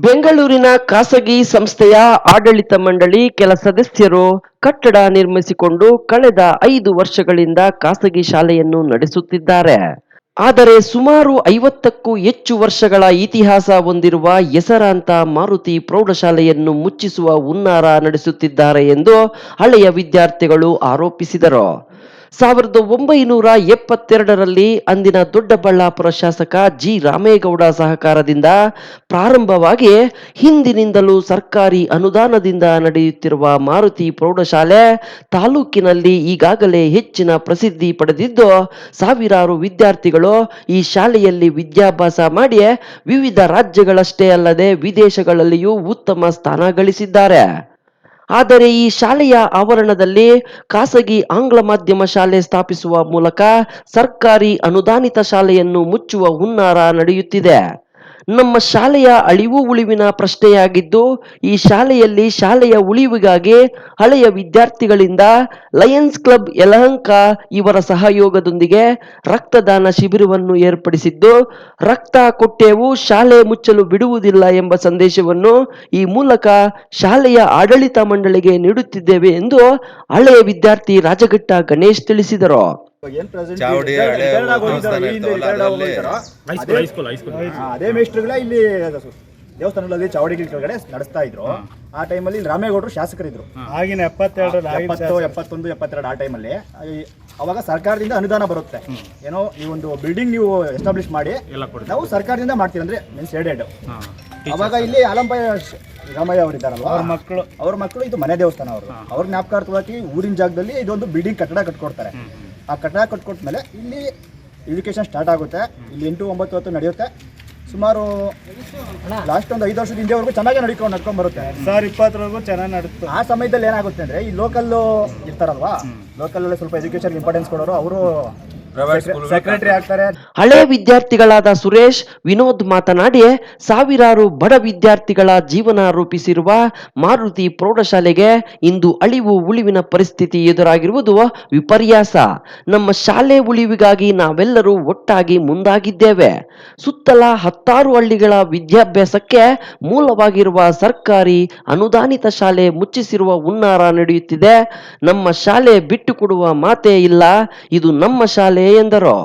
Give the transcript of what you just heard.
ಬೆಂಗಳೂರಿನ ಖಾಸಗಿ ಸಂಸ್ಥೆಯ ಆಡಳಿತ ಮಂಡಳಿ ಕೆಲ ಸದಸ್ಯರು ಕಟ್ಟಡ ನಿರ್ಮಿಸಿಕೊಂಡು ಕಳೆದ 5 ವರ್ಷಗಳಿಂದ ಖಾಸಗಿ ಶಾಲೆಯನ್ನು ನಡೆಸುತ್ತಿದ್ದಾರೆ. ಆದರೆ ಸುಮಾರು 50ಕ್ಕೂ ಹೆಚ್ಚು ವರ್ಷಗಳ ಇತಿಹಾಸ ಹೊಂದಿರುವ ಹೆಸರಾಂತ ಮಾರುತಿ ಪ್ರೌಢಶಾಲೆಯನ್ನು ಮುಚ್ಚಿಸುವ ಹುನ್ನಾರ ನಡೆಸುತ್ತಿದ್ದಾರೆ ಎಂದು ಹಳೆಯ ವಿದ್ಯಾರ್ಥಿಗಳು ಆರೋಪಿಸಿದರು. 1972ರಲ್ಲಿ ಅಂದಿನ ದೊಡ್ಡಬಳ್ಳಾಪುರ ಶಾಸಕ ಜಿ ರಾಮೇಗೌಡ ಸಹಕಾರದಿಂದ ಪ್ರಾರಂಭವಾಗಿ ಹಿಂದಿನಿಂದಲೂ ಸರ್ಕಾರಿ ಅನುದಾನದಿಂದ ನಡೆಯುತ್ತಿರುವ ಮಾರುತಿ ಪ್ರೌಢಶಾಲೆ ತಾಲೂಕಿನಲ್ಲಿ ಈಗಾಗಲೇ ಹೆಚ್ಚಿನ ಪ್ರಸಿದ್ಧಿ ಪಡೆದಿದ್ದು, ಸಾವಿರಾರು ವಿದ್ಯಾರ್ಥಿಗಳು ಈ ಶಾಲೆಯಲ್ಲಿ ವಿದ್ಯಾಭ್ಯಾಸ ಮಾಡಿ ವಿವಿಧ ರಾಜ್ಯಗಳಷ್ಟೇ ಅಲ್ಲದೆ ವಿದೇಶಗಳಲ್ಲಿಯೂ ಉತ್ತಮ ಸ್ಥಾನ ಗಳಿಸಿದ್ದಾರೆ. ಆದರೆ ಈ ಶಾಲೆಯ ಆವರಣದಲ್ಲಿ ಖಾಸಗಿ ಆಂಗ್ಲ ಮಾಧ್ಯಮ ಶಾಲೆ ಸ್ಥಾಪಿಸುವ ಮೂಲಕ ಸರ್ಕಾರಿ ಅನುದಾನಿತ ಶಾಲೆಯನ್ನು ಮುಚ್ಚುವ ಹುನ್ನಾರ ನಡೆಯುತ್ತಿದೆ. ನಮ್ಮ ಶಾಲೆಯ ಅಳಿವು ಉಳಿವಿನ ಪ್ರಶ್ನೆಯಾಗಿದ್ದು, ಈ ಶಾಲೆಯಲ್ಲಿ ಶಾಲೆಯ ಉಳಿವಿಗಾಗಿ ಹಳೆಯ ವಿದ್ಯಾರ್ಥಿಗಳಿಂದ ಲಯನ್ಸ್ ಕ್ಲಬ್ ಯಲಹಂಕ ಇವರ ಸಹಯೋಗದೊಂದಿಗೆ ರಕ್ತದಾನ ಶಿಬಿರವನ್ನು ಏರ್ಪಡಿಸಿದ್ದು, ರಕ್ತ ಕೊಟ್ಟೆವು ಶಾಲೆ ಮುಚ್ಚಲು ಬಿಡುವುದಿಲ್ಲ ಎಂಬ ಸಂದೇಶವನ್ನು ಈ ಮೂಲಕ ಶಾಲೆಯ ಆಡಳಿತ ಮಂಡಳಿಗೆ ನೀಡುತ್ತಿದ್ದೇವೆ ಎಂದು ಹಳೆಯ ವಿದ್ಯಾರ್ಥಿ ರಾಜಘಟ್ಟ ಗಣೇಶ್ ತಿಳಿಸಿದರು. ಅದೇ ಮೇಸ್ಟ್ರುಗಳ ಇಲ್ಲಿ ದೇವಸ್ಥಾನಗಳಲ್ಲಿ ಚಾವಡಿಗಳ ಕೆಳಗಡೆ ನಡೆಸ್ತಾ ಇದ್ರು. ಆ ಟೈಮಲ್ಲಿ ರಾಮೇಗೌಡರು ಶಾಸಕರಿದ್ರು. ಆಗಿನ 72 ಆ ಟೈಮಲ್ಲಿ ಅವಾಗ ಸರ್ಕಾರದಿಂದ ಅನುದಾನ ಬರುತ್ತೆ. ಏನೋ ಈ ಒಂದು ಬಿಲ್ಡಿಂಗ್ ನೀವು ಎಸ್ಟಾಬ್ಲಿಷ್ ಮಾಡಿ ನಾವು ಸರ್ಕಾರದಿಂದ ಮಾಡ್ತೀವಿ ಅಂದ್ರೆ ಮೀನ್ಸ್ ಏಡೆಡ್. ಅವಾಗ ಇಲ್ಲಿ ಆಲಂಪಾಯ ರಾಮಯ್ಯ ಅವರು ಇದ್ದಾರಲ್ವ, ಅವ್ರ ಮಕ್ಕಳು ಇದು ಮನೆ ದೇವಸ್ಥಾನ. ಅವ್ರ ಜ್ಞಾಪಕಾರ್ಥವಾಗಿ ಊರಿನ ಜಾಗದಲ್ಲಿ ಇದೊಂದು ಬಿಲ್ಡಿಂಗ್ ಕಟ್ಟಡ ಕಟ್ಕೊಡ್ತಾರೆ. ಆ ಕಟ್ಟಡ ಕಟ್ಕೊಟ್ಮೇಲೆ ಇಲ್ಲಿ ಎಜುಕೇಶನ್ ಸ್ಟಾರ್ಟ್ ಆಗುತ್ತೆ. ಇಲ್ಲಿ 8, 9, 10 ನಡೆಯುತ್ತೆ. ಸುಮಾರು ಲಾಸ್ಟ್ ಒಂದು 5 ವರ್ಷದ ಹಿಂದೆವರೆಗೂ ಚೆನ್ನಾಗಿ ನಡ್ಕೊಂಡು ಬರುತ್ತೆ. 2020ವರೆಗೂ ಚೆನ್ನಾಗಿ ನಡುತ್ತೆ. ಆ ಸಮಯದಲ್ಲಿ ಏನಾಗುತ್ತೆ ಅಂದ್ರೆ ಈ ಲೋಕಲ್ ಇರ್ತಾರಲ್ವಾ, ಲೋಕಲ್ ಸ್ವಲ್ಪ ಎಜುಕೇಶನ್ ಇಂಪಾರ್ಟೆನ್ಸ್ ಕೊಡೋರು ಅವರು ಸೆಕ್ರೆಟರಿ ಆಗ್ತಾರೆ. ಹಳೆ ವಿದ್ಯಾರ್ಥಿಗಳಾದ ಸುರೇಶ್, ವಿನೋದ್ ಮಾತನಾಡಿ, ಸಾವಿರಾರು ಬಡ ವಿದ್ಯಾರ್ಥಿಗಳ ಜೀವನ ರೂಪಿಸಿರುವ ಮಾರುತಿ ಪ್ರೌಢಶಾಲೆಗೆ ಇಂದು ಅಳಿವು ಉಳಿವಿನ ಪರಿಸ್ಥಿತಿ ಎದುರಾಗಿರುವುದು ವಿಪರ್ಯಾಸ. ನಮ್ಮ ಶಾಲೆ ಉಳಿವಿಗಾಗಿ ನಾವೆಲ್ಲರೂ ಒಟ್ಟಾಗಿ ಮುಂದಾಗಿದ್ದೇವೆ. ಸುತ್ತಲ 10 ಹಳ್ಳಿಗಳ ವಿದ್ಯಾಭ್ಯಾಸಕ್ಕೆ ಮೂಲವಾಗಿರುವ ಸರ್ಕಾರಿ ಅನುದಾನಿತ ಶಾಲೆ ಮುಚ್ಚಿಸಿರುವ ಹುನ್ನಾರ ನಡೆಯುತ್ತಿದೆ. ನಮ್ಮ ಶಾಲೆ ಬಿಟ್ಟುಕೊಡುವ ಮಾತೇ ಇಲ್ಲ. ಇದು ನಮ್ಮ ಶಾಲೆ ಎಂದರು.